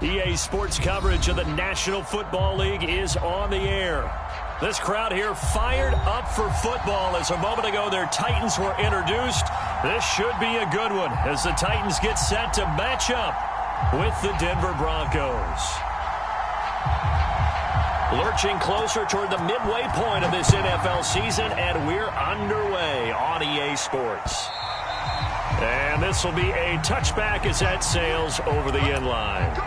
EA Sports coverage of the National Football League is on the air. This crowd here fired up for football as a moment ago their Titans were introduced. This should be a good one as the Titans get set to match up with the Denver Broncos. Lurching closer toward the midway point of this NFL season, and we're underway on EA Sports. And this will be a touchback as that sails over the end line.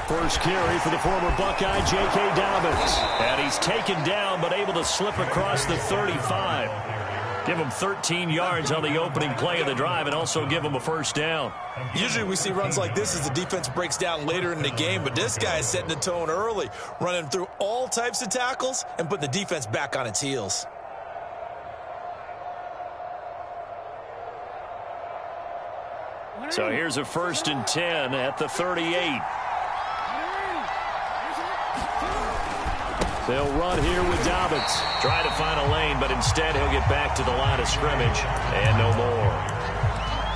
First carry for the former Buckeye, J.K. Dobbins. And he's taken down but able to slip across the 35. Give him 13 yards on the opening play of the drive and also give him a first down. Usually we see runs like this as the defense breaks down later in the game, but this guy is setting the tone early, running through all types of tackles and putting the defense back on its heels. So here's a 1st and 10 at the 38. They'll run here with Dobbins. Try to find a lane, but instead he'll get back to the line of scrimmage and no more.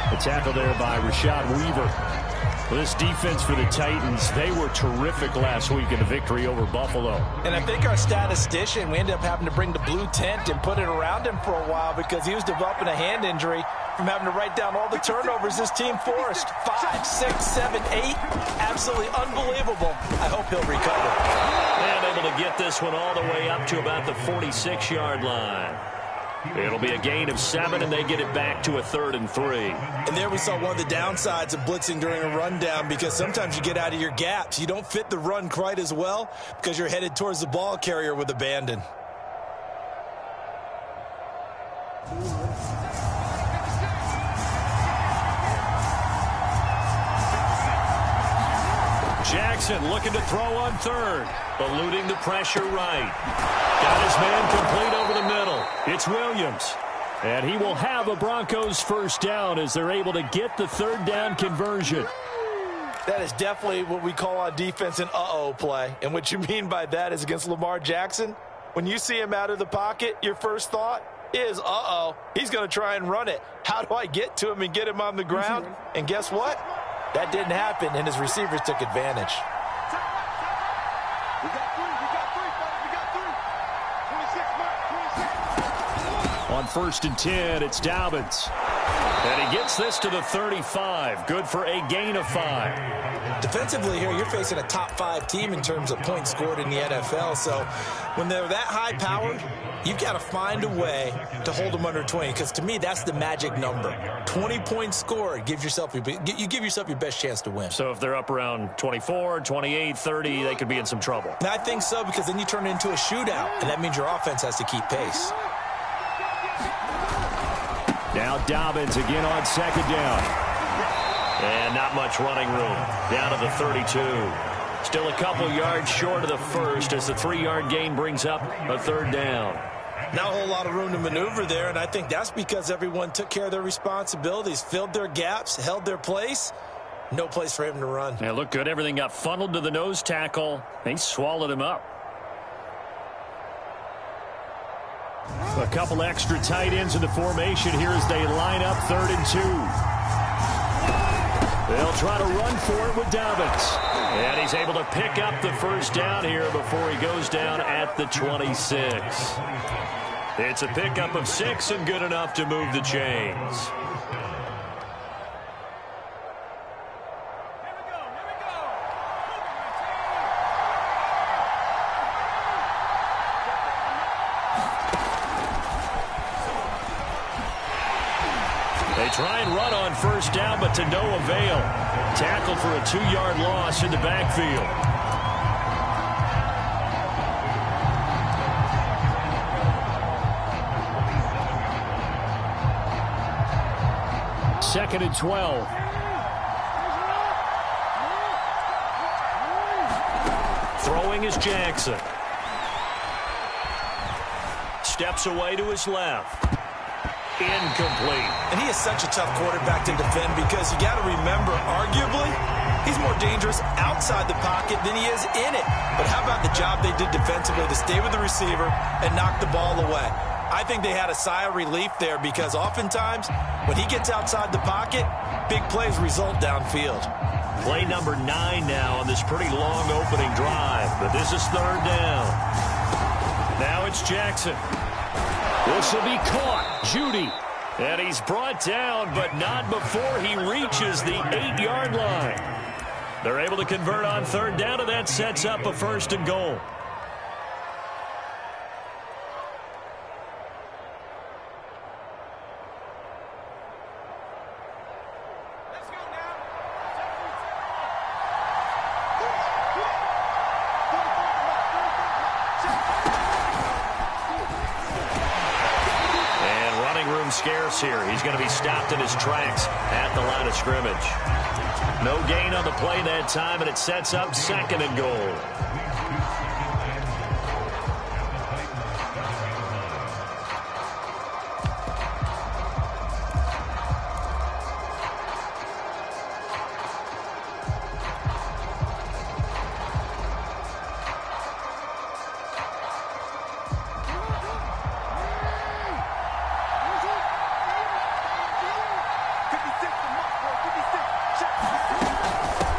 The tackle there by Rashad Weaver. Well, this defense for the Titans, they were terrific last week in the victory over Buffalo. And I think our statistician, we ended up having to bring the blue tent and put it around him for a while because he was developing a hand injury from having to write down all the turnovers this team forced. 5, 6, 7, 8. Absolutely unbelievable. I hope he'll recover. And able to get this one all the way up to about the 46-yard line. It'll be a gain of 7, and they get it back to a 3rd and 3. And there we saw one of the downsides of blitzing during a rundown because sometimes you get out of your gaps. You don't fit the run quite as well because you're headed towards the ball carrier with abandon. Jackson looking to throw on 3rd. Eluding the pressure right. Got his man complete over the middle. It's Williams. And he will have a Broncos first down as they're able to get the 3rd down conversion. That is definitely what we call on defense an uh-oh play. And what you mean by that is against Lamar Jackson, when you see him out of the pocket, your first thought is, uh-oh, he's going to try and run it. How do I get to him and get him on the ground? And guess what? That didn't happen, and his receivers took advantage. On 1st and 10, it's Dobbins. And he gets this to the 35. Good for a gain of 5. Defensively here, you're facing a top 5 team in terms of points scored in the NFL. So when they're that high-powered, you've got to find a way to hold them under 20. Because to me, that's the magic number. 20 points scored, you give yourself your best chance to win. So if they're up around 24, 28, 30, they could be in some trouble. And I think so, because then you turn it into a shootout, and that means your offense has to keep pace. Now Dobbins again on 2nd down. And not much running room. Down to the 32. Still a couple yards short of the first as the 3-yard gain brings up a 3rd down. Not a whole lot of room to maneuver there, and I think that's because everyone took care of their responsibilities, filled their gaps, held their place. No place for him to run. Yeah, looked good. Everything got funneled to the nose tackle. He swallowed him up. A couple extra tight ends in the formation here as they line up 3rd and 2. They'll try to run for it with Dobbins. And he's able to pick up the first down here before he goes down at the 26. It's a pickup of 6 and good enough to move the chains. They try and run on 1st down, but to no avail. Tackled for a 2-yard loss in the backfield. 2nd and 12. Throwing is Jackson. Steps away to his left. Incomplete. And he is such a tough quarterback to defend because you got to remember, arguably, he's more dangerous outside the pocket than he is in it. But how about the job they did defensively to stay with the receiver and knock the ball away? I think they had a sigh of relief there because oftentimes when he gets outside the pocket, big plays result downfield. Play number 9 now on this pretty long opening drive, but this is third down. Now it's Jackson. This will be caught. Judy. And he's brought down, but not before he reaches the 8-yard line. They're able to convert on third down, and that sets up a 1st and goal. Scarce here. He's going to be stopped in his tracks at the line of scrimmage. No gain on the play that time, and it sets up 2nd and goal.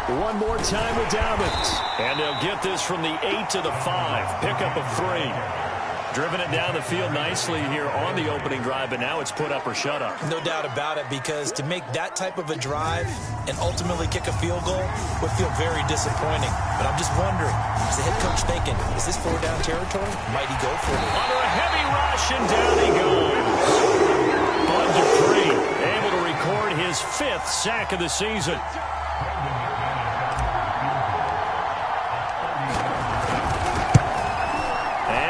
One more time with Dobbins. And they'll get this from the 8 to the 5. Pickup of 3. Driven it down the field nicely here on the opening drive, but now it's put up or shut up. No doubt about it, because to make that type of a drive and ultimately kick a field goal would feel very disappointing. But I'm just wondering, is the head coach thinking, is this 4-down territory? Might he go for it? Under a heavy rush, and down he goes. Bud Dupree able to record his 5th sack of the season.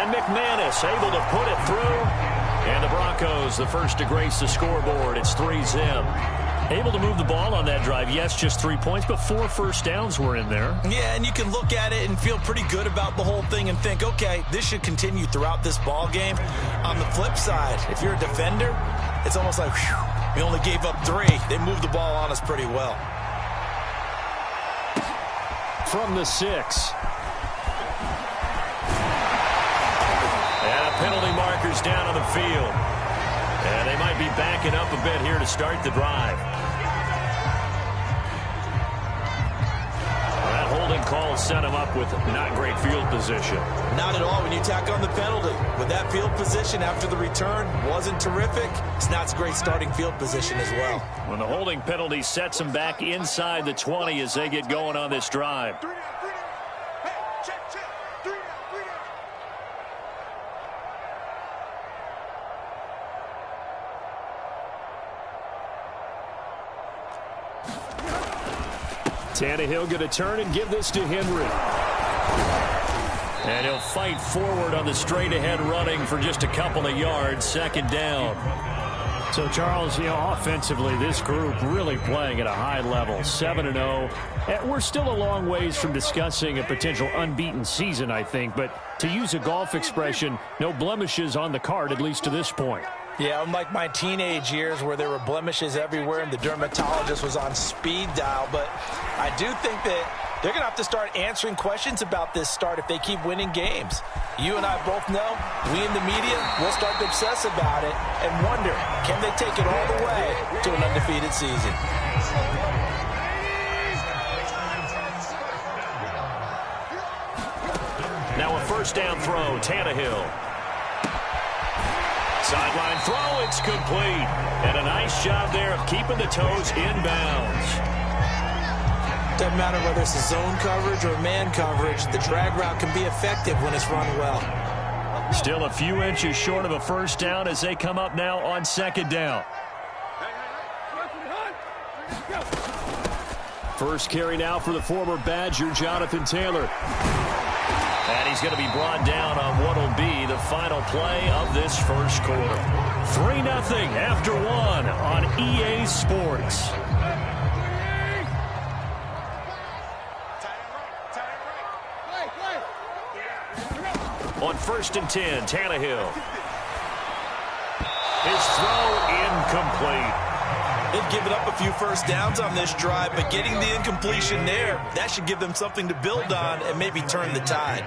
McManus able to put it through. And the Broncos, the first to grace the scoreboard. It's 3-zip. Able to move the ball on that drive. Yes, just 3 points, but 4 first downs were in there. Yeah, and you can look at it and feel pretty good about the whole thing and think, okay, this should continue throughout this ball game. On the flip side, if you're a defender, it's almost like, whew, we only gave up 3. They moved the ball on us pretty well. From the 6. Penalty markers down on the field. And they might be backing up a bit here to start the drive. That holding call set him up with not great field position. Not at all when you tack on the penalty. With that field position after the return wasn't terrific, it's not great starting field position as well. When the holding penalty sets him back inside the 20 as they get going on this drive. Tannehill going to turn and give this to Henry. And he'll fight forward on the straight-ahead running for just a couple of yards. 2nd down. So, Charles, offensively, this group really playing at a high level. 7-0. We're still a long ways from discussing a potential unbeaten season, I think. But to use a golf expression, no blemishes on the card, at least to this point. Yeah, unlike my teenage years where there were blemishes everywhere and the dermatologist was on speed dial. But I do think that they're going to have to start answering questions about this start if they keep winning games. You and I both know, we in the media will start to obsess about it and wonder, can they take it all the way to an undefeated season? Now a 1st down throw, Tannehill. Sideline throw, it's complete. And a nice job there of keeping the toes inbounds. Doesn't matter whether it's a zone coverage or man coverage, the drag route can be effective when it's run well. Still a few inches short of a 1st down as they come up now on 2nd down. First carry now for the former Badger, Jonathan Taylor. And he's going to be brought down on what will be the final play of this first quarter. 3-0 after 1 on EA Sports. first and 10. Tannehill. His throw incomplete. They've given up a few first downs on this drive, but getting the incompletion there, that should give them something to build on and maybe turn the tide.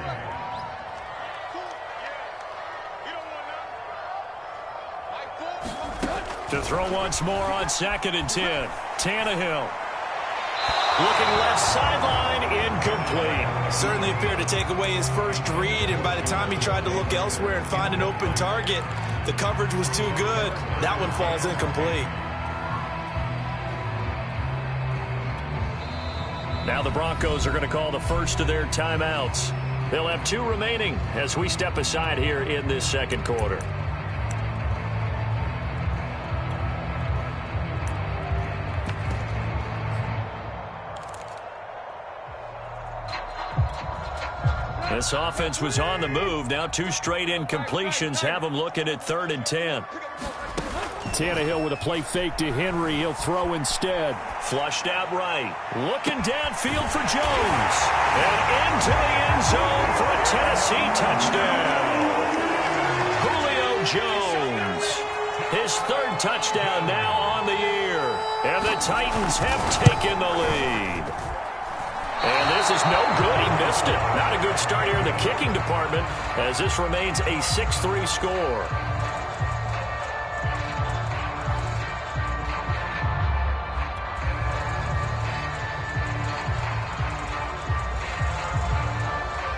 To throw once more on second and 10. Tannehill. Looking left sideline, incomplete. Certainly appeared to take away his first read, and by the time he tried to look elsewhere and find an open target, the coverage was too good. That one falls incomplete. Now the Broncos are going to call the first of their timeouts. They'll have 2 remaining as we step aside here in this second quarter. This offense was on the move. Now 2 straight incompletions have them looking at 3rd and 10. Tannehill with a play fake to Henry. He'll throw instead. Flushed out right. Looking downfield for Jones. And into the end zone for a Tennessee touchdown. Julio Jones. His 3rd touchdown now on the year. And the Titans have taken the lead. And this is no good. He missed it. Not a good start here in the kicking department as this remains a 6-3 score.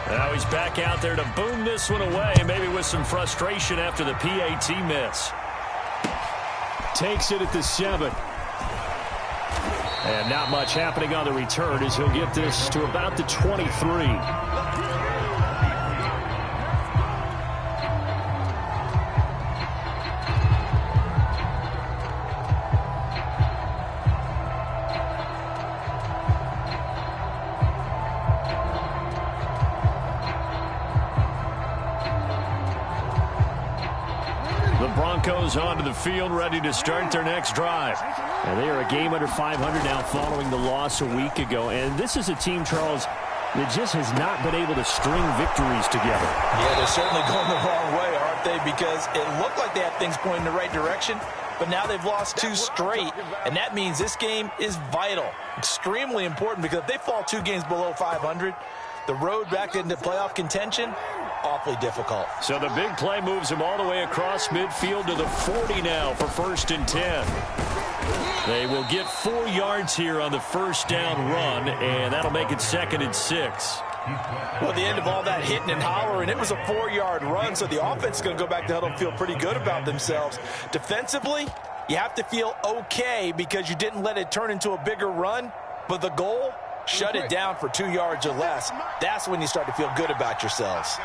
Now he's back out there to boom this one away, maybe with some frustration after the PAT miss. Takes it at the 7. And not much happening on the return as he'll get this to about the 23. The Broncos onto the field, ready to start their next drive. And they are a game under 500 now following the loss a week ago. And this is a team, Charles, that just has not been able to string victories together. Yeah, they're certainly going the wrong way, aren't they? Because it looked like they had things pointing in the right direction, but now they've lost 2 straight. And that means this game is vital, extremely important, because if they fall 2 games below 500, the road back into playoff contention, awfully difficult. So the big play moves him all the way across midfield to the 40 now for 1st and 10. They will get 4 yards here on the first down run, and that'll make it 2nd and 6. Well, at the end of all that hitting and hollering, it was a 4-yard run, so the offense is going to go back to huddle and feel pretty good about themselves. Defensively, you have to feel okay because you didn't let it turn into a bigger run, but the goal, shut it down for 2 yards or less. That's when you start to feel good about yourselves.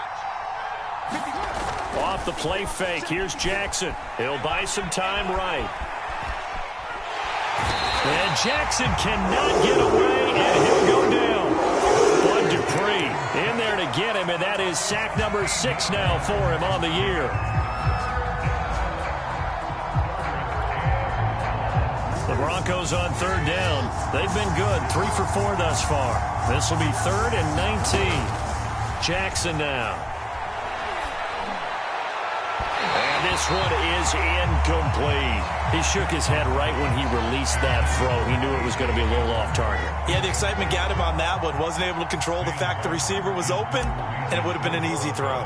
Off the play fake, here's Jackson. He'll buy some time right. And Jackson cannot get away, and he'll go down. Bud Dupree in there to get him, and that is sack number 6 now for him on the year. The Broncos on 3rd down. They've been good, 3 for 4 thus far. This will be 3rd and 19. Jackson now. And this one is incomplete. He shook his head right when he released that throw. He knew it was going to be a little off target. Yeah, the excitement got him on that one. Wasn't able to control the fact the receiver was open, and it would have been an easy throw.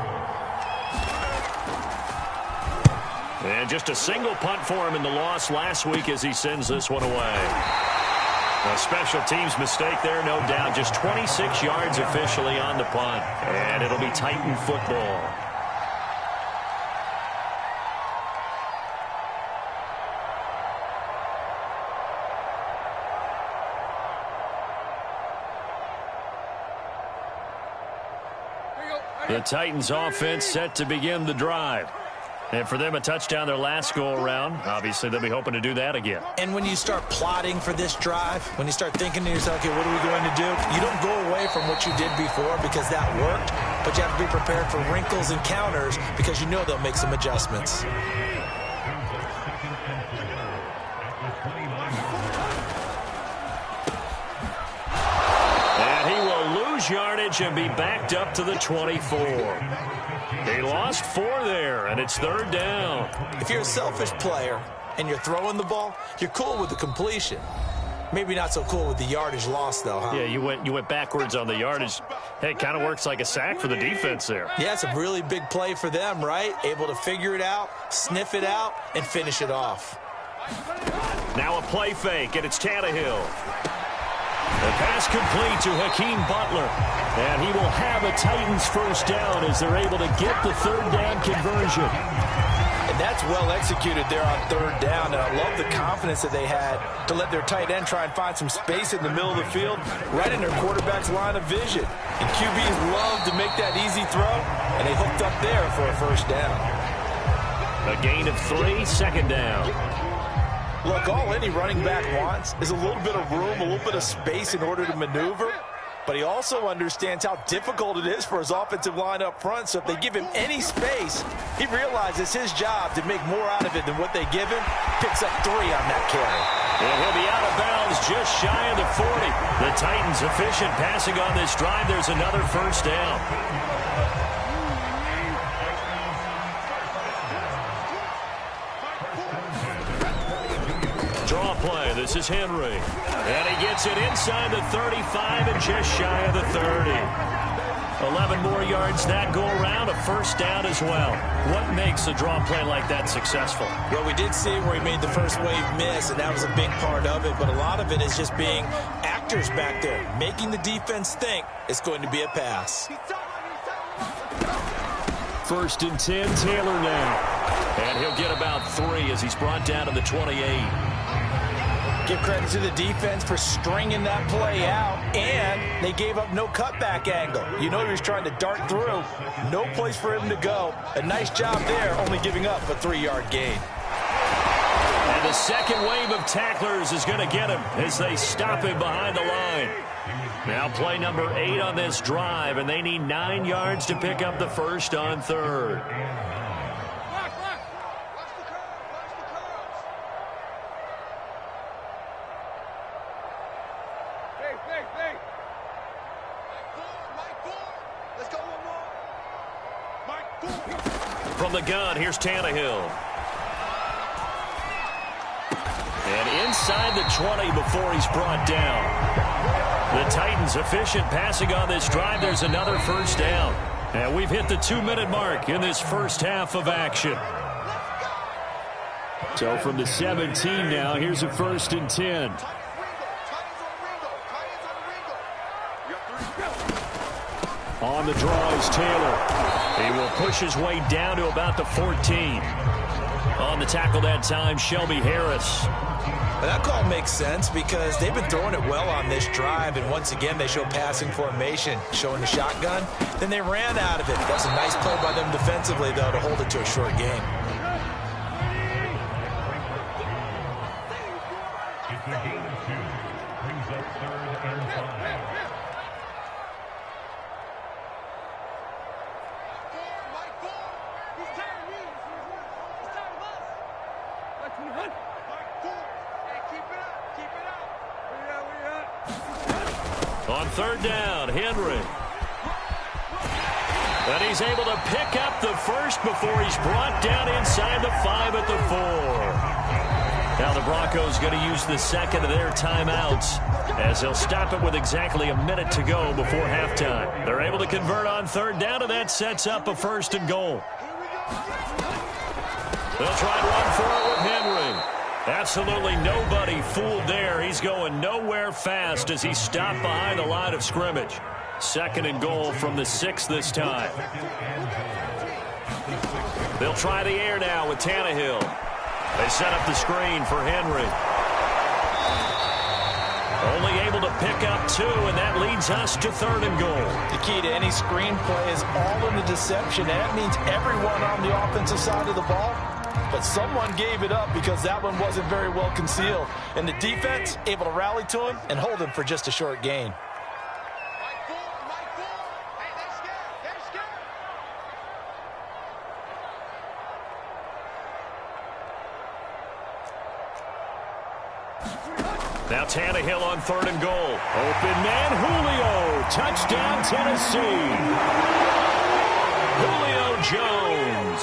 And just a single punt for him in the loss last week as he sends this one away. A special teams mistake there, no doubt. Just 26 yards officially on the punt. And it'll be Titan football. The Titans offense set to begin the drive. And for them, a touchdown their last go-around. Obviously, they'll be hoping to do that again. And when you start plotting for this drive, when you start thinking to yourself, okay, what are we going to do? You don't go away from what you did before because that worked, but you have to be prepared for wrinkles and counters because you know they'll make some adjustments. lose yardage and be backed up to the 24. They lost 4 there, and it's 3rd down. If you're a selfish player and you're throwing the ball, you're cool with the completion. Maybe not so cool with the yardage loss, though, huh? Yeah, you went backwards on the yardage. Hey, it kind of works like a sack for the defense there. Yeah, it's a really big play for them, right? Able to figure it out, sniff it out, and finish it off. Now a play fake, and it's Tannehill. The pass complete to Hakeem Butler. And he will have a Titans first down as they're able to get the 3rd down conversion. And that's well executed there on 3rd down. And I love the confidence that they had to let their tight end try and find some space in the middle of the field, right in their quarterback's line of vision. And QBs love to make that easy throw, and they hooked up there for a first down. A gain of 3, 2nd down. Look, all any running back wants is a little bit of room, a little bit of space in order to maneuver. But he also understands how difficult it is for his offensive line up front. So if they give him any space, he realizes his job to make more out of it than what they give him. Picks up 3 on that carry. And he'll be out of bounds just shy of the 40. The Titans efficient passing on this drive. There's another first down. Draw play. This is Henry. And he gets it inside the 35 and just shy of the 30. 11 more yards that go around, a first down as well. What makes a draw play like that successful? Well, we did see where he made the first wave miss, and that was a big part of it. But a lot of it is just being actors back there, making the defense think it's going to be a pass. 1st and 10, Taylor now. And he'll get about 3 as he's brought down to the 28. Give credit to the defense for stringing that play out, and they gave up no cutback angle. You know he was trying to dart through. No place for him to go. A nice job there, only giving up a 3-yard gain. And the second wave of tacklers is going to get him as they stop him behind the line. Now play number 8 on this drive, and they need 9 yards to pick up the first on 3rd. From the gun, here's Tannehill. And inside the 20 before he's brought down. The Titans efficient passing on this drive. There's another first down. And we've hit the 2-minute mark in this first half of action. So from the 17 now, here's a 1st and 10. On the draw is Taylor. He will push his way down to about the 14. On the tackle that time, Shelby Harris. But that call makes sense because they've been throwing it well on this drive, and once again they show passing formation, showing the shotgun. Then they ran out of it. That's a nice play by them defensively, though, to hold it to a short game. On 3rd down, Henry. And he's able to pick up the first before he's brought down inside the 5 at the 4. Now the Broncos going to use the second of their timeouts as they'll stop it with exactly a minute to go before halftime. They're able to convert on 3rd down, and that sets up a 1st and goal. They'll try to run for it with Henry. Absolutely nobody fooled there. He's going nowhere fast as he's stopped behind the line of scrimmage. 2nd and goal from the 6 this time. They'll try the air now with Tannehill. They set up the screen for Henry. Only able to pick up 2, and that leads us to 3rd and goal. The key to any screen play is all in the deception. And that means everyone on the offensive side of the ball. But someone gave it up because that one wasn't very well concealed. And the defense able to rally to him and hold him for just a short gain. Now Tannehill on 3rd and goal. Open man, Julio. Touchdown, Tennessee. Julio Jones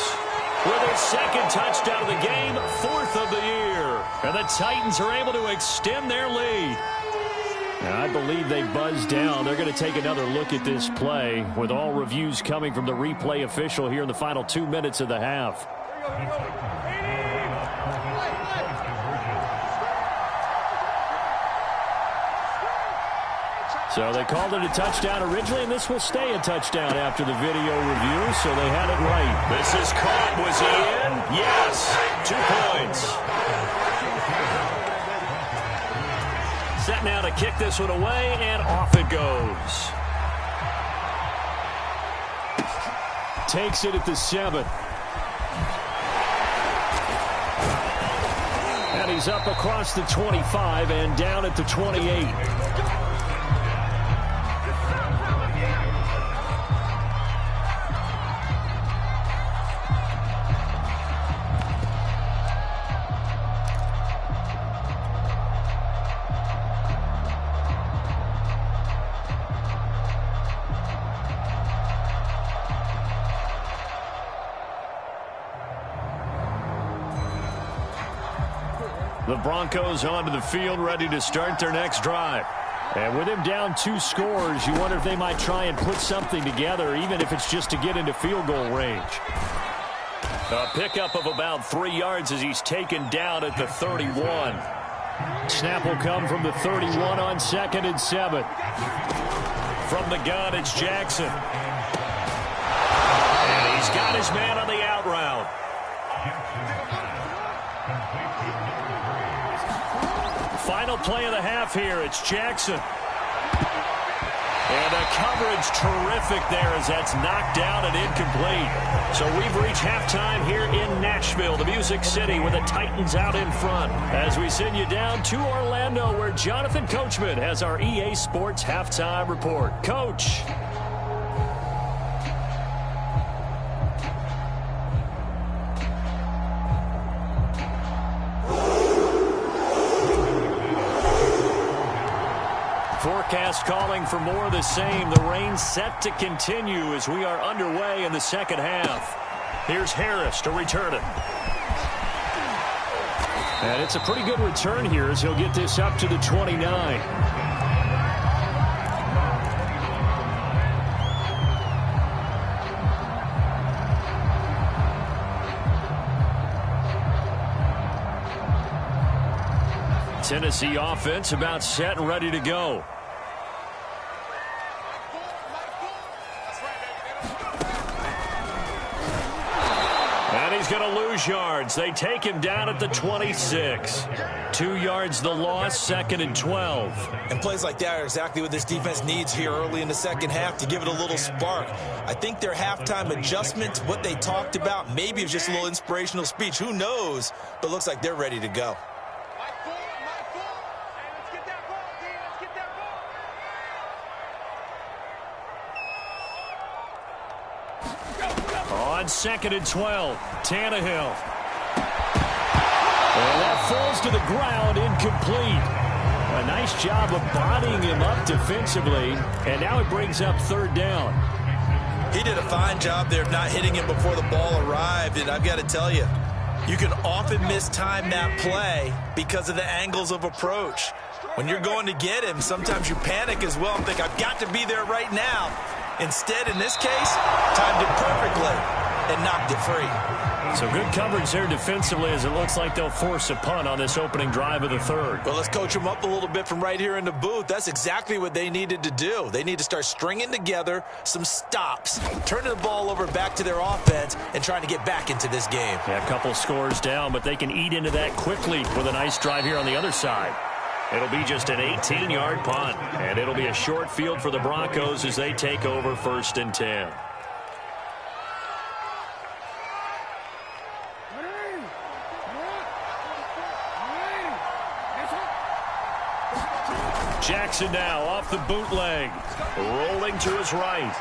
with his 2nd touchdown of the game, 4th of the year. And the Titans are able to extend their lead. I believe they buzzed down. They're going to take another look at this play with all reviews coming from the replay official here in the final 2 minutes of the half. So they called it a touchdown originally, and this will stay a touchdown after the video review, so they had it right. This is caught. Was he in? Yes. 2 points. Set now to kick this one away, and off it goes. Takes it at the 7. And he's up across the 25 and down at the 28. The Broncos onto the field, ready to start their next drive. And with him down 2 scores, you wonder if they might try and put something together, even if it's just to get into field goal range. A pickup of about 3 yards as he's taken down at the 31. Snap will come from the 31 on 2nd and 7. From the gun, it's Jackson. And he's got his man on the out route. Final play of the half here. It's Jackson. And the coverage terrific there as that's knocked down and incomplete. So we've reached halftime here in Nashville, the Music City, with the Titans out in front. As we send you down to Orlando, where Jonathan Coachman has our EA Sports halftime report. Coach. Forecast calling for more of the same. The rain set to continue as we are underway in the second half. Here's Harris to return it. And it's a pretty good return here as he'll get this up to the 29. Tennessee offense about set and ready to go. And he's going to lose yards. They take him down at the 26. 2 yards the loss, 2nd and 12. And plays like that are exactly what this defense needs here early in the second half to give it a little spark. I think their halftime adjustment, what they talked about, maybe it's just a little inspirational speech. Who knows? But it looks like they're ready to go. On 2nd and 12, Tannehill. And that falls to the ground, incomplete. A nice job of bodying him up defensively, and now it brings up 3rd down. He did a fine job there of not hitting him before the ball arrived, and I've got to tell you, you can often mistime that play because of the angles of approach. When you're going to get him, sometimes you panic as well and think, I've got to be there right now. Instead, in this case, timed it perfectly and knocked it free. So good coverage there defensively as it looks like they'll force a punt on this opening drive of the 3rd. Well, let's coach them up a little bit from right here in the booth. That's exactly what they needed to do. They need to start stringing together some stops, turning the ball over back to their offense, and trying to get back into this game. Yeah, a couple scores down, but they can eat into that quickly with a nice drive here on the other side. It'll be just an 18-yard punt, and it'll be a short field for the Broncos as they take over 1st and 10. Jackson now off the bootleg, rolling to his right.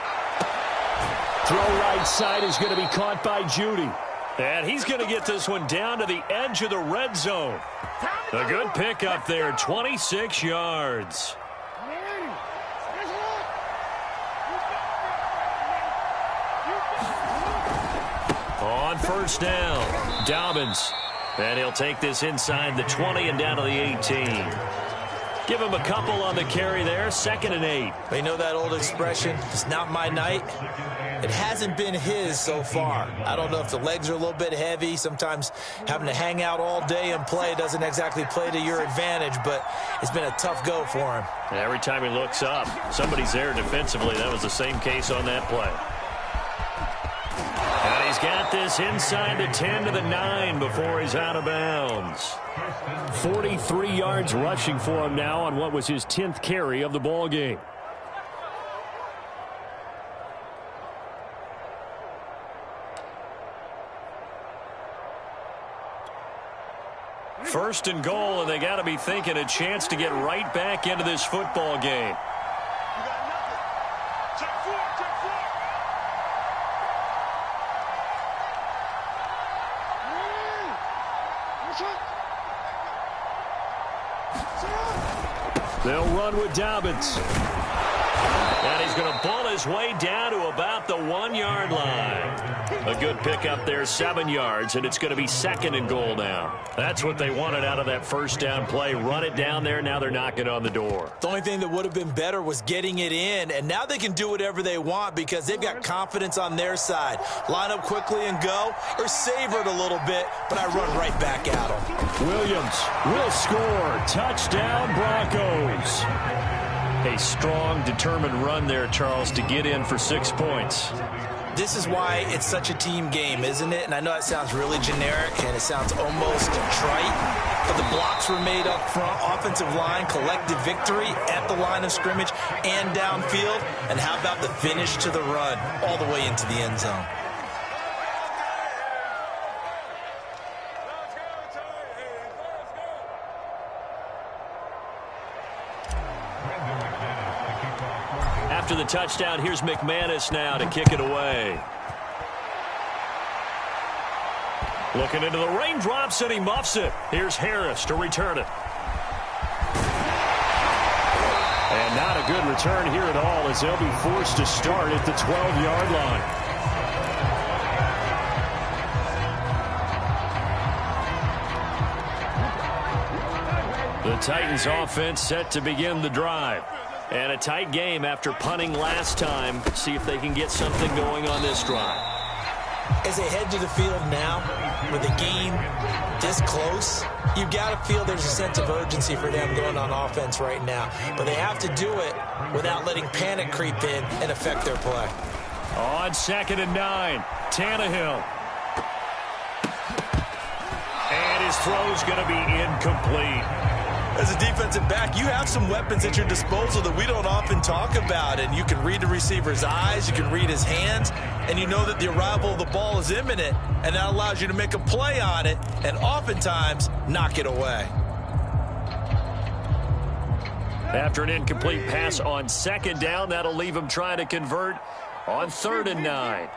Throw right side is going to be caught by Judy. And he's going to get this one down to the edge of the red zone. A good pickup there, 26 yards. On first down, Dobbins. And he'll take this inside the 20 and down to the 18. Give him a couple on the carry there, 2nd and 8. You know that old expression, it's not my night? It hasn't been his so far. I don't know if the legs are a little bit heavy. Sometimes having to hang out all day and play doesn't exactly play to your advantage, but it's been a tough go for him. Every time he looks up, somebody's there defensively. That was the same case on that play. And he's got this inside the 10 to the 9 before he's out of bounds. 43 yards rushing for him now on what was his 10th carry of the ball game. First and goal, and they got to be thinking a chance to get right back into this football game. They'll run with Dobbins. And he's going to bull his way down to about the 1-yard line. A good pickup there, 7 yards, and it's going to be 2nd and goal now. That's what they wanted out of that first down play. Run it down there. Now they're knocking on the door. The only thing that would have been better was getting it in, and now they can do whatever they want because they've got confidence on their side. Line up quickly and go, or savor it a little bit, but I run right back at them. Williams will score. Touchdown, Broncos. A strong, determined run there, Charles, to get in for 6 points. This is why it's such a team game, isn't it? And I know it sounds really generic and it sounds almost trite, but the blocks were made up front, offensive line, collective victory at the line of scrimmage and downfield. And how about the finish to the run all the way into the end zone? After the touchdown, here's McManus now to kick it away. Looking into the raindrops, and he muffs it. Here's Harris to return it. And not a good return here at all, as they'll be forced to start at the 12-yard line. The Titans offense set to begin the drive. And a tight game after punting last time. See if they can get something going on this drive. As they head to the field now, with the game this close, you've got to feel there's a sense of urgency for them going on offense right now. But they have to do it without letting panic creep in and affect their play. On 2nd and 9, Tannehill. And his throw's going to be incomplete. As a defensive back, you have some weapons at your disposal that we don't often talk about. And you can read the receiver's eyes, you can read his hands, and you know that the arrival of the ball is imminent, and that allows you to make a play on it and oftentimes knock it away. After an incomplete pass on 2nd down, that'll leave him trying to convert on 3rd and 9.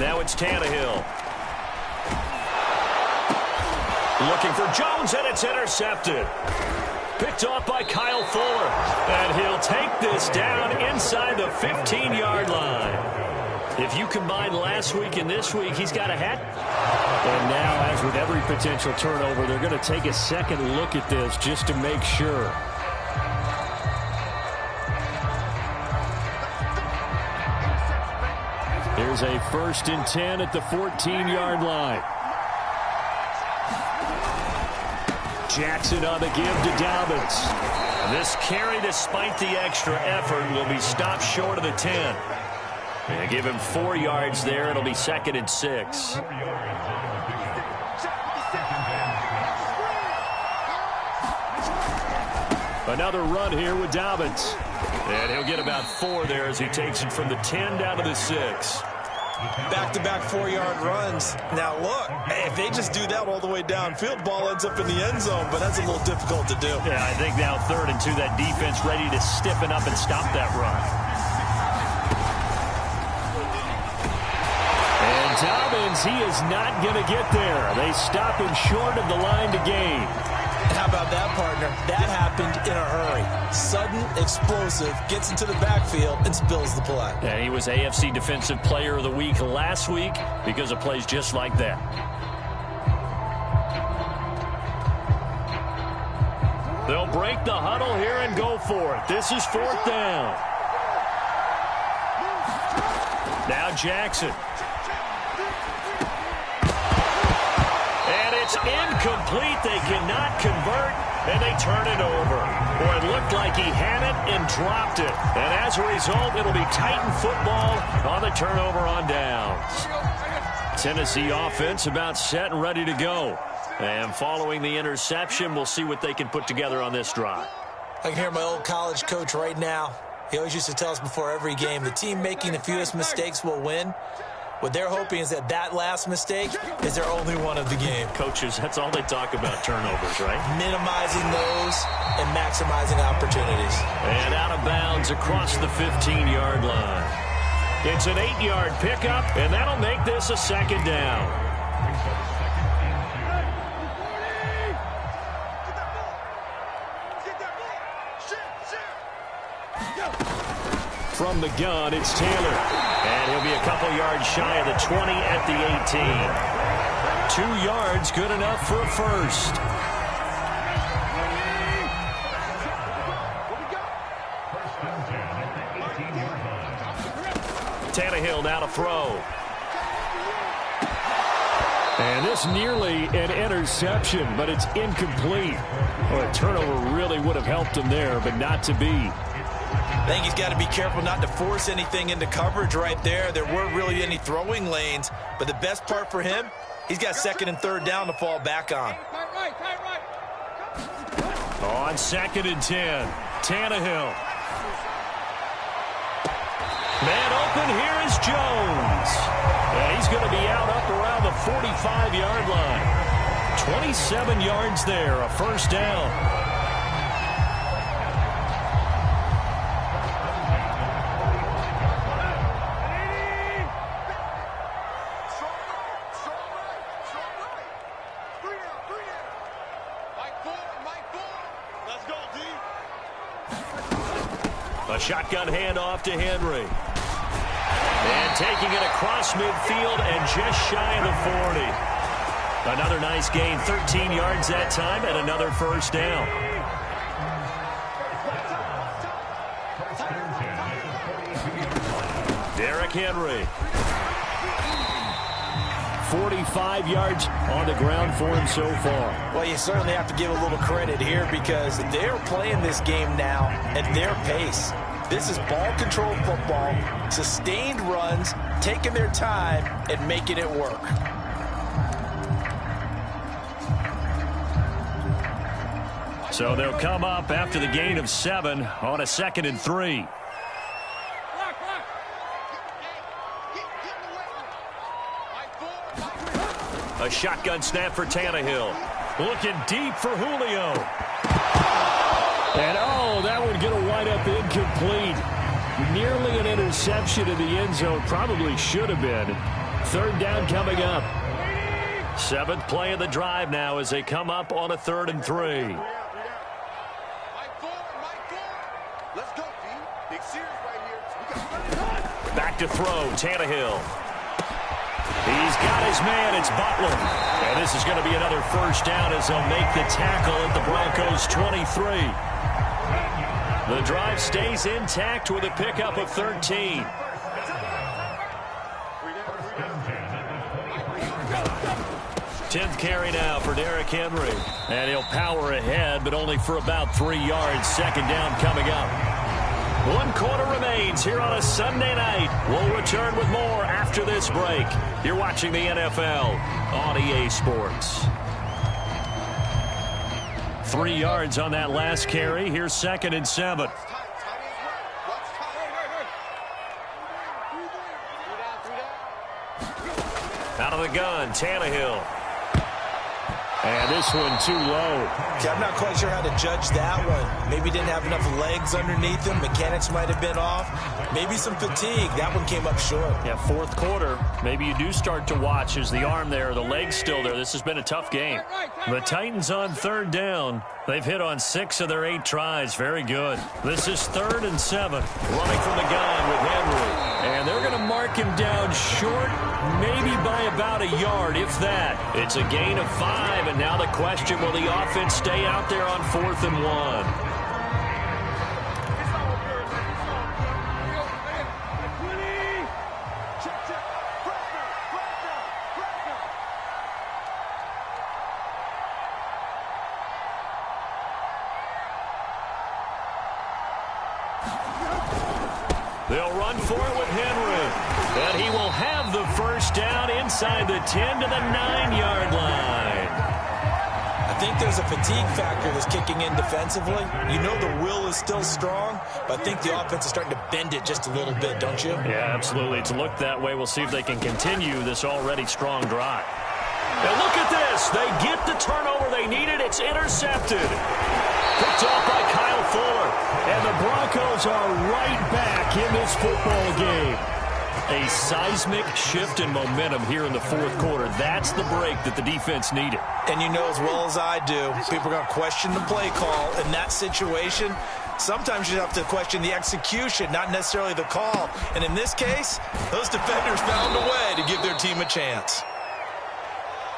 Now it's Tannehill. Looking for Jones, and it's intercepted. Picked off by Kyle Fuller. And he'll take this down inside the 15-yard line. If you combine last week and this week, he's got a hat. And now, as with every potential turnover, they're going to take a second look at this just to make sure. Here's a 1st and 10 at the 14-yard line. Jackson on the give to Dobbins. This carry, despite the extra effort, will be stopped short of the 10. And give him 4 yards there. It'll be 2nd and 6. Another run here with Dobbins. And he'll get about 4 there as he takes it from the 10 down to the 6. Back-to-back 4-yard runs. Now, look, if they just do that all the way downfield, ball ends up in the end zone, but that's a little difficult to do. Yeah, I think now 3rd and 2, that defense ready to stiffen up and stop that run. And Dobbins, he is not going to get there. They stop him short of the line to gain. How about that, partner? That happened in a hurry. Sudden, explosive, gets into the backfield, and spills the play. And he was AFC Defensive Player of the Week last week because of plays just like that. They'll break the huddle here and go for it. This is 4th down. Now Jackson. And it's incomplete. They cannot convert, and they turn it over. Boy, it looked like he had it and dropped it. And as a result, it'll be Titan football on the turnover on downs. Tennessee offense about set and ready to go. And following the interception, we'll see what they can put together on this drive. I can hear my old college coach right now. He always used to tell us before every game, the team making the fewest mistakes will win. What they're hoping is that last mistake is their only one of the game. Coaches, that's all they talk about, turnovers, right? Minimizing those and maximizing opportunities. And out of bounds across the 15-yard line. It's an 8-yard pickup, and that'll make this a 2nd down. From the gun, it's Taylor. And he'll be a couple yards shy of the 20 at the 18. 2 yards, good enough for a first. Tannehill now to throw. And this nearly an interception, but it's incomplete. Well, a turnover really would have helped him there, but not to be. I think he's got to be careful not to force anything into coverage right there. There weren't really any throwing lanes, but the best part for him, he's got 2nd and 3rd down to fall back on. On 2nd and 10, Tannehill. Man open, here is Jones. And he's going to be out up around the 45-yard line. 27 yards there, a first down. A shotgun handoff to Henry. And taking it across midfield and just shy of the 40. Another nice gain, 13 yards that time, and another first down. Derrick Henry. 45 yards on the ground for him so far. Well, you certainly have to give a little credit here because they're playing this game now at their pace. This is ball control football, sustained runs, taking their time and making it work. So they'll come up after the gain of 7 on a 2nd and 3. A shotgun snap for Tannehill. Looking deep for Julio. And, oh, that one going to wind up incomplete. Nearly an interception in the end zone. Probably should have been. 3rd down coming up. 7th play of the drive now as they come up on a 3rd and 3. Back to throw, Tannehill. He's got his man, it's Butler. And this is going to be another first down as they'll make the tackle at the Broncos' 23. The drive stays intact with a pickup of 13. Tenth carry now for Derrick Henry. And he'll power ahead, but only for about 3 yards. 2nd down coming up. 1 quarter remains here on a Sunday night. We'll return with more after this break. You're watching the NFL on EA Sports. 3 yards on that last carry. Here's 2nd and 7. gun, Tannehill. And this one too low. Okay, I'm not quite sure how to judge that one. Maybe didn't have enough legs underneath him. Mechanics might have been off. Maybe some fatigue. That one came up short. Yeah, fourth quarter. Maybe you do start to watch. Is the arm there, the leg's still there? This has been a tough game. The Titans on third down. They've hit on 6 of their 8 tries. Very good. This is 3rd and 7. Running from the gun with Henry. And they're going to mark him down short, maybe by about a yard, if that. It's a gain of 5, and now the question, will the offense stay out there on 4th and 1? They'll run for it with Henry. And he will have the first down inside the 10 to the 9-yard line. I think there's a fatigue factor that's kicking in defensively. You know the will is still strong, but I think the offense is starting to bend it just a little bit, don't you? Yeah, absolutely. It's looked that way. We'll see if they can continue this already strong drive. And look at this. They get the turnover they needed. It's intercepted. Picked off by Kyle Fuller. And the Broncos are right back in this football game. A seismic shift in momentum here in the fourth quarter. That's the break that the defense needed. And you know as well as I do, people are going to question the play call in that situation. Sometimes you have to question the execution, not necessarily the call. And in this case, those defenders found a way to give their team a chance.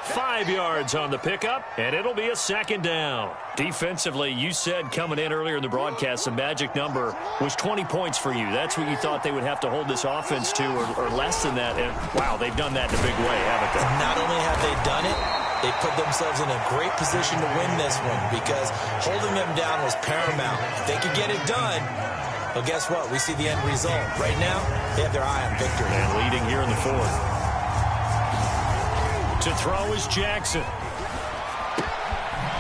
5 yards on the pickup, and it'll be a 2nd down. Defensively, you said coming in earlier in the broadcast, the magic number was 20 points for you. That's what you thought they would have to hold this offense to, or less than that. And, wow, they've done that in a big way, haven't they? Not only have they done it, they put themselves in a great position to win this one because holding them down was paramount. If they could get it done, well, guess what? We see the end result. Right now, they have their eye on victory. And leading here in the fourth. To throw is Jackson.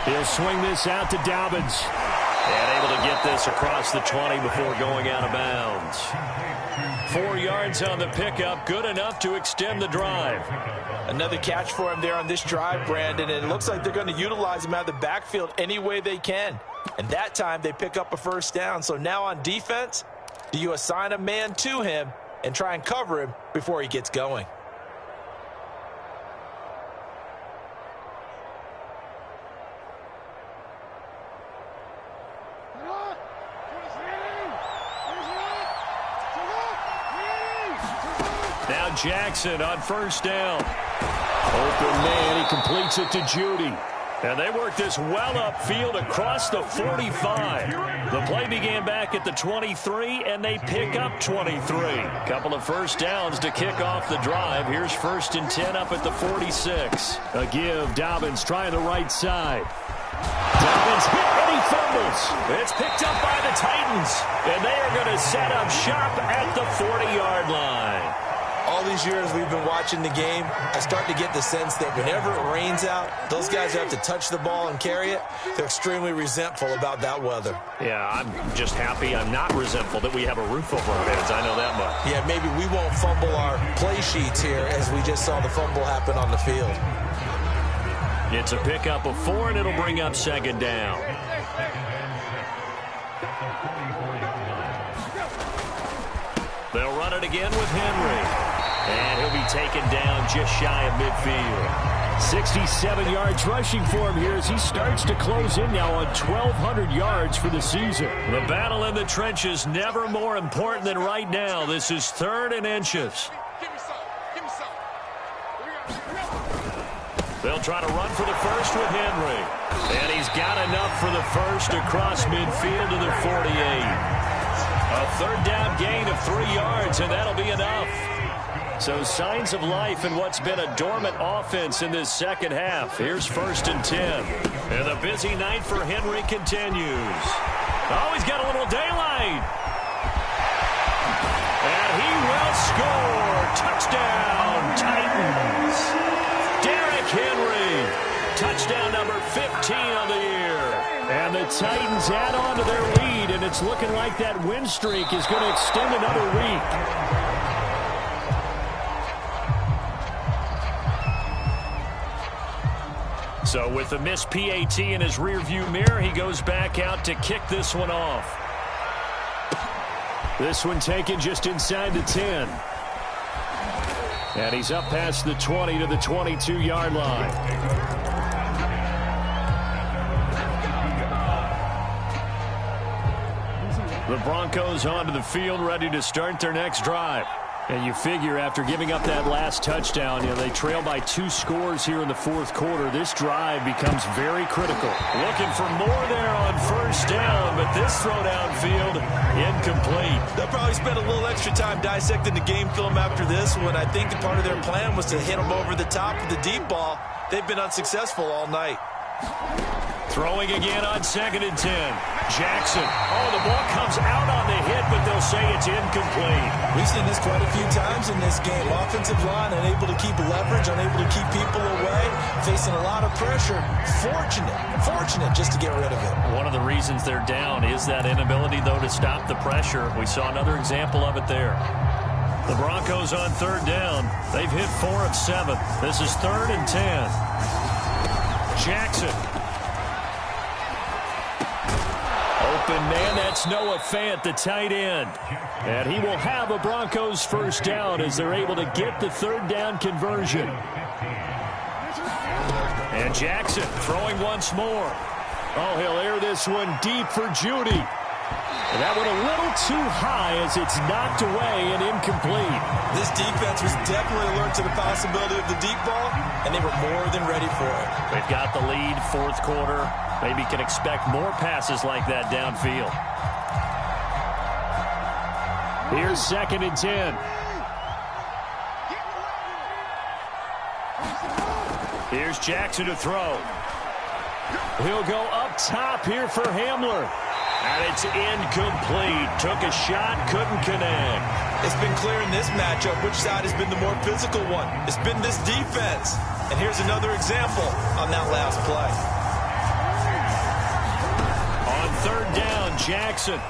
He'll swing this out to Dobbins. And able to get this across the 20 before going out of bounds. 4 yards on the pickup, good enough to extend the drive. Another catch for him there on this drive, Brandon, and it looks like they're going to utilize him out of the backfield any way they can. And that time they pick up a first down. So now on defense, do you assign a man to him and try and cover him before he gets going? Now Jackson on first down. Open man, he completes it to Judy. And they work this well upfield across the 45. The play began back at the 23, and they pick up 23. Couple of first downs to kick off the drive. Here's 1st and 10 up at the 46. A give, Dobbins trying the right side. Dobbins hit, and he fumbles. It's picked up by the Titans, and they are going to set up shop at the 40-yard line. All these years we've been watching the game, I start to get the sense that whenever it rains out, those guys who have to touch the ball and carry it, they're extremely resentful about that weather. Yeah, I'm just happy I'm not resentful that we have a roof over our heads. I know that much. Yeah, maybe we won't fumble our play sheets here as we just saw the fumble happen on the field. It's a pickup of 4, and it'll bring up 2nd down. They'll run it again with Henry. And he'll be taken down just shy of midfield. 67 yards rushing for him here as he starts to close in now on 1,200 yards for the season. The battle in the trenches never more important than right now. This is 3rd and inches. They'll try to run for the first with Henry. And he's got enough for the first across midfield to the 48. A 3rd down gain of 3 yards, and that'll be enough. So signs of life in what's been a dormant offense in this second half. Here's 1st and 10. And the busy night for Henry continues. Oh, he's got a little daylight. And he will score. Touchdown, Titans. Derrick Henry. Touchdown number 15 on the year. And the Titans add on to their lead, and it's looking like that win streak is going to extend another week. So with the missed PAT in his rearview mirror, he goes back out to kick this one off. This one taken just inside the 10. And he's up past the 20 to the 22-yard line. The Broncos onto the field, ready to start their next drive. And you figure after giving up that last touchdown, they trail by 2 scores here in the fourth quarter. This drive becomes very critical. Looking for more there on first down, but this throw downfield incomplete. They'll probably spend a little extra time dissecting the game film after this one. I think part of their plan was to hit them over the top with the deep ball. They've been unsuccessful all night. Throwing again on 2nd and 10. Jackson. Oh, the ball comes out on the hit, but they'll say it's incomplete. We've seen this quite a few times in this game. Offensive line unable to keep leverage, unable to keep people away, facing a lot of pressure. Fortunate just to get rid of it. One of the reasons they're down is that inability, though, to stop the pressure. We saw another example of it there. The Broncos on 3rd down. They've hit 4 of 7. This is 3rd and 10. Jackson. Open man, that's Noah Fant, the tight end. And he will have a Broncos first down as they're able to get the 3rd down conversion. And Jackson throwing once more. Oh, he'll air this one deep for Judy. And that one a little too high as it's knocked away and incomplete. This defense was definitely alert to the possibility of the deep ball, and they were more than ready for it. They've got the lead, fourth quarter. Maybe can expect more passes like that downfield. Here's 2nd and 10. Here's Jackson to throw. He'll go up top here for Hamler. And it's incomplete. Took a shot, couldn't connect. It's been clear in this matchup which side has been the more physical one. It's been this defense. And here's another example on that last play. On 3rd down, Jackson.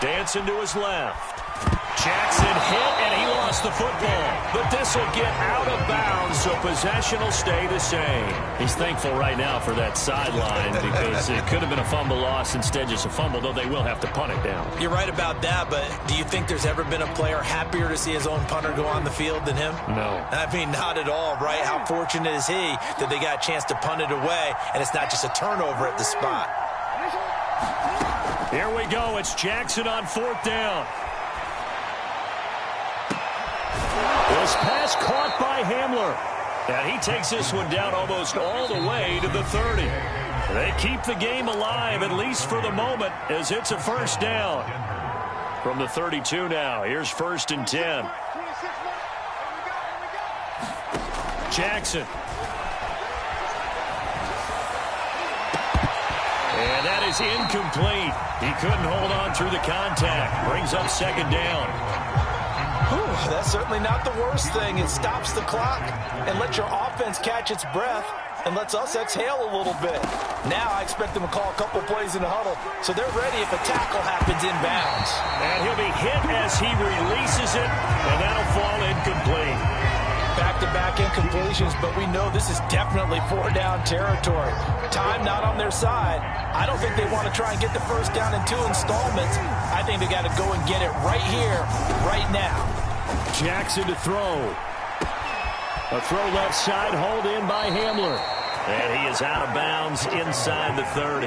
Dancing to his left. Jackson hit, and he lost the football. But this will get out of bounds, so possession will stay the same. He's thankful right now for that sideline because it could have been a fumble loss, instead just a fumble, though they will have to punt it down. You're right about that, but do you think there's ever been a player happier to see his own punter go on the field than him? No. I mean, not at all, right? How fortunate is he that they got a chance to punt it away, and it's not just a turnover at the spot. Here we go. It's Jackson on 4th down. This pass caught by Hamler. And he takes this one down almost all the way to the 30. They keep the game alive, at least for the moment, as it's a first down. From the 32 now, here's 1st and 10. Jackson. And that is incomplete. He couldn't hold on through the contact. Brings up 2nd down. That's certainly not the worst thing. It stops the clock and lets your offense catch its breath and lets us exhale a little bit. Now I expect them to call a couple plays in the huddle, so they're ready if a tackle happens inbounds. And he'll be hit as he releases it, and that'll fall incomplete. Back-to-back incompletions, but we know this is definitely 4-down territory. Time not on their side. I don't think they want to try and get the first down in 2 installments. I think they got to go and get it right here, right now. Jackson to throw. A throw left side, hauled in by Hamler. And he is out of bounds inside the 30.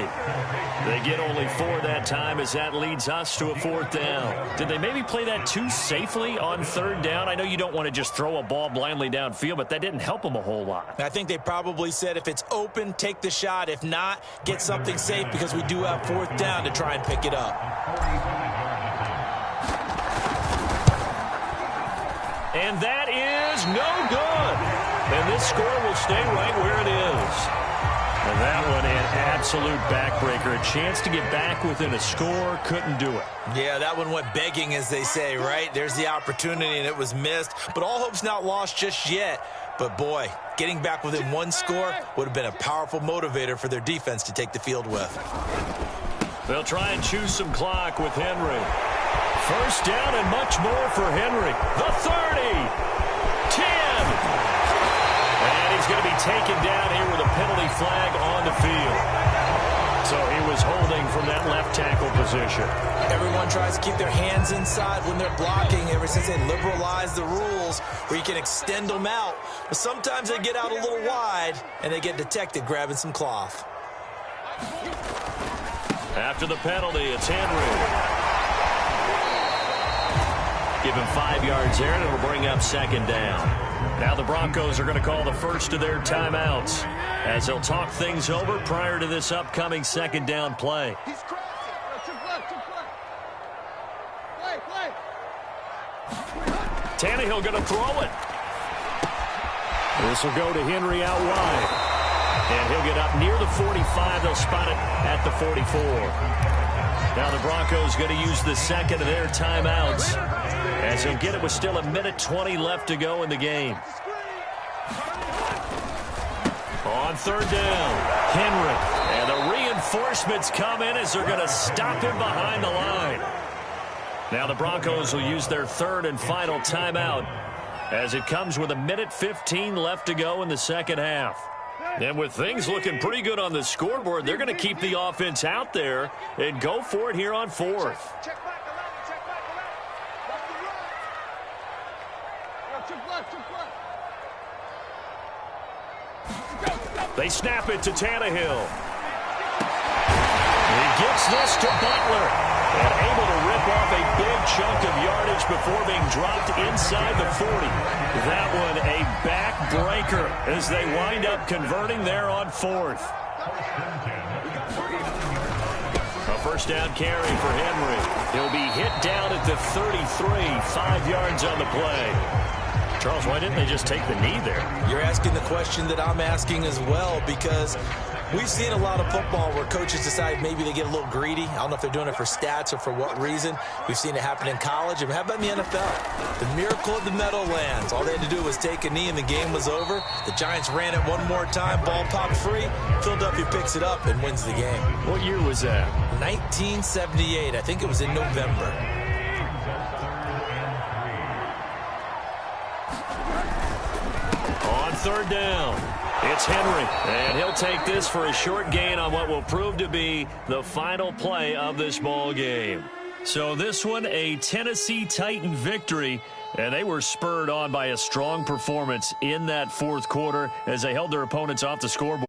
They get only 4 that time as that leads us to a 4th down. Did they maybe play that too safely on 3rd down? I know you don't want to just throw a ball blindly downfield, but that didn't help them a whole lot. I think they probably said if it's open, take the shot. If not, get something safe because we do have 4th down to try and pick it up. And that is no good. And this score will stay right where it is. And that one an absolute backbreaker. A chance to get back within a score, couldn't do it. Yeah, that one went begging, as they say, right? There's the opportunity, and it was missed. But all hope's not lost just yet. But, boy, getting back within 1 score would have been a powerful motivator for their defense to take the field with. They'll try and choose some clock with Henry. First down and much more for Henry. The 30. 10. And he's going to be taken down here with a penalty flag on the field. So he was holding from that left tackle position. Everyone tries to keep their hands inside when they're blocking ever since they liberalized the rules where you can extend them out. But sometimes they get out a little wide and they get detected grabbing some cloth. After the penalty, it's Henry. Give him 5 yards there, and it'll bring up second down. Now the Broncos are going to call the first of their timeouts as they'll talk things over prior to this upcoming second down play. Tannehill going to throw it. This will go to Henry out wide. And he'll get up near the 45. They'll spot it at the 44. Now the Broncos going to use the second of their timeouts as he'll get it with still 1:20 left to go in the game. On third down, Henry. And the reinforcements come in as they're going to stop him behind the line. Now the Broncos will use their third and final timeout as it comes with 1:15 left to go in the second half. And with things looking pretty good on the scoreboard, they're going to keep the offense out there and go for it here on fourth. They snap it to Tannehill. He gets this to Butler and able to rip off a big chunk of yardage before being dropped inside the 40. That one a backbreaker as they wind up converting there on fourth. A first down carry for Henry. He'll be hit down at the 33, 5 yards on the play. Charles, why didn't they just take the knee there? You're asking the question that I'm asking as well, because we've seen a lot of football where coaches decide maybe they get a little greedy. I don't know if they're doing it for stats or for what reason. We've seen it happen in college. And how about in the NFL? The miracle of the Meadowlands. All they had to do was take a knee and the game was over. The Giants ran it one more time. Ball popped free. Philadelphia picks it up and wins the game. What year was that? 1978. I think it was in November. On third down, it's Henry, and he'll take this for a short gain on what will prove to be the final play of this ball game. So this one, a Tennessee Titan victory, and they were spurred on by a strong performance in that fourth quarter as they held their opponents off the scoreboard.